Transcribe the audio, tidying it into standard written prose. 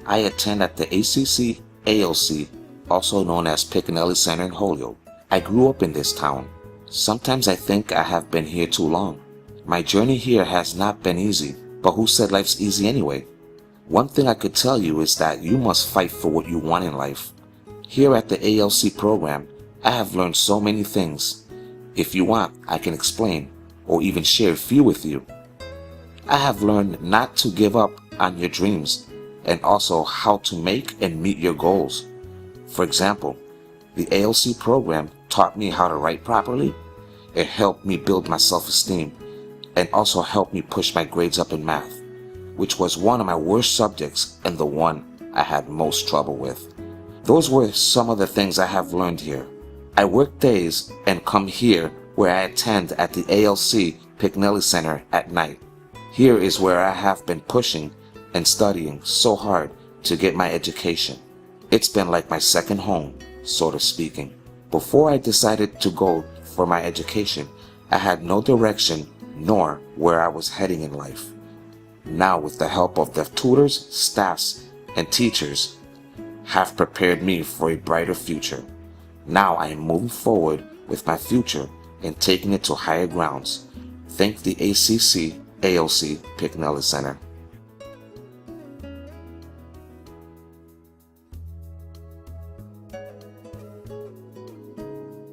I attend at the ACC ALC, also known as Piccanelli Center in Holyoke. I grew up in this town. Sometimes I think I have been here too long. My journey here has not been easy, but who said life's easy anyway? One thing I could tell you is that you must fight for what you want in life. Here at the ALC program, I have learned so many things. If you want, I can explain or even share a few with you. I have learned not to give up on your dreams and also how to make and meet your goals. For example, the ALC program taught me how to write properly. It helped me build my self-esteem and also helped me push my grades up in math, which was one of my worst subjects and the one I had most trouble with. Those were some of the things I have learned here. I work days and come here where I attend at the ALC Piccanelli Center at night. Here is where I have been pushing and studying so hard to get my education. It's been like my second home, sort of speaking. Before I decided to go for my education, I had no direction nor where I was heading in life. Now, with the help of the tutors, staffs, and teachers, have prepared me for a brighter future. Now I am moving forward with my future and taking it to higher grounds. Thank the ACC ALC Piccanelli Center.